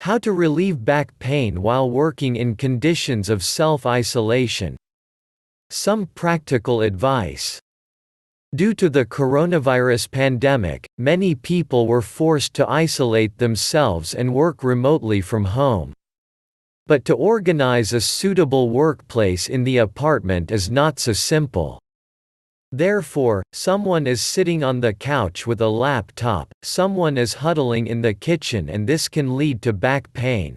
How to relieve back pain while working in conditions of self-isolation. Some practical advice. Due to the coronavirus pandemic, many people were forced to isolate themselves and work remotely from home. But to organize a suitable workplace in the apartment is not so simple. Therefore, someone is sitting on the couch with a laptop, someone is huddling in the kitchen, and this can lead to back pain.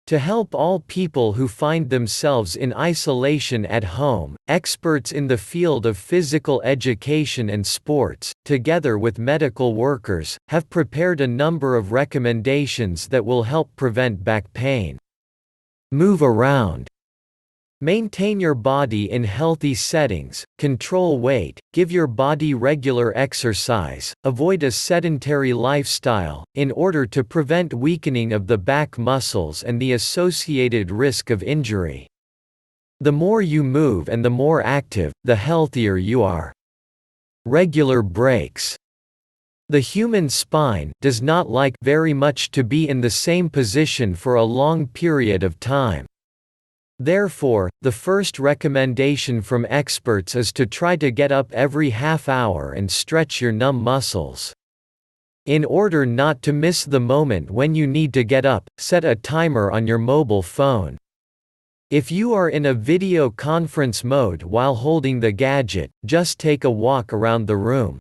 To help all people who find themselves in isolation at home, experts in the field of physical education and sports, together with medical workers, have prepared a number of recommendations that will help prevent back pain. Move around. Maintain your body in healthy settings, control weight, give your body regular exercise, avoid a sedentary lifestyle, in order to prevent weakening of the back muscles and the associated risk of injury. The more you move and the more active, the healthier you are. Regular breaks. The human spine does not like very much to be in the same position for a long period of time. Therefore, the first recommendation from experts is to try to get up every half hour and stretch your numb muscles. In order not to miss the moment when you need to get up, set a timer on your mobile phone. If you are in a video conference mode while holding the gadget, just take a walk around the room.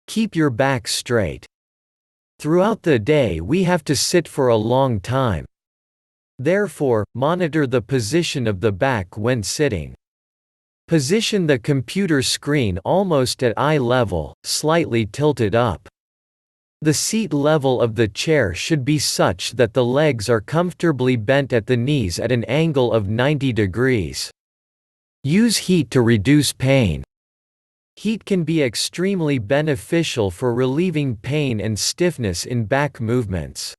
Keep your back straight. Throughout the day we have to sit for a long time. Therefore, monitor the position of the back when sitting. Position the computer screen almost at eye level, slightly tilted up. The seat level of the chair should be such that the legs are comfortably bent at the knees at an angle of 90 degrees. Use heat to reduce pain. Heat can be extremely beneficial for relieving pain and stiffness in back movements.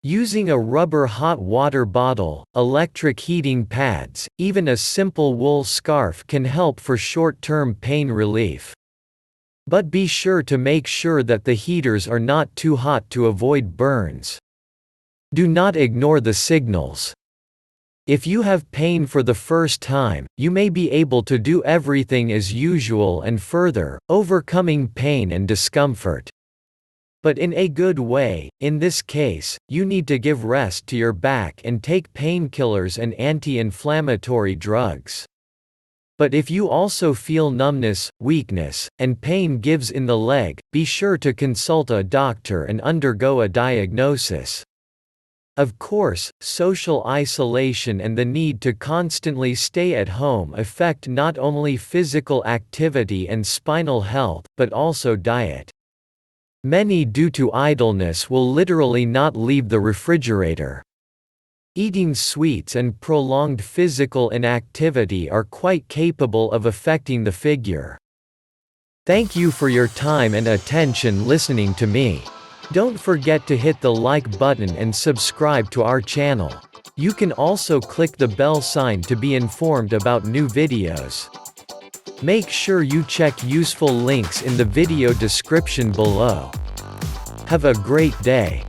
Using a rubber hot water bottle, electric heating pads, even a simple wool scarf can help for short-term pain relief. But be sure to make sure that the heaters are not too hot to avoid burns. Do not ignore the signals. If you have pain for the first time, you may be able to do everything as usual and further, overcoming pain and discomfort. But in a good way. In this case, you need to give rest to your back and take painkillers and anti-inflammatory drugs. But if you also feel numbness, weakness, and pain gives in the leg, be sure to consult a doctor and undergo a diagnosis. Of course, social isolation and the need to constantly stay at home affect not only physical activity and spinal health, but also diet. Many due to idleness will literally not leave the refrigerator. Eating sweets and prolonged physical inactivity are quite capable of affecting the figure. Thank you for your time and attention listening to me. Don't forget to hit the like button and subscribe to our channel. You can also click the bell sign to be informed about new videos. Make sure you check useful links in the video description below. Have a great day.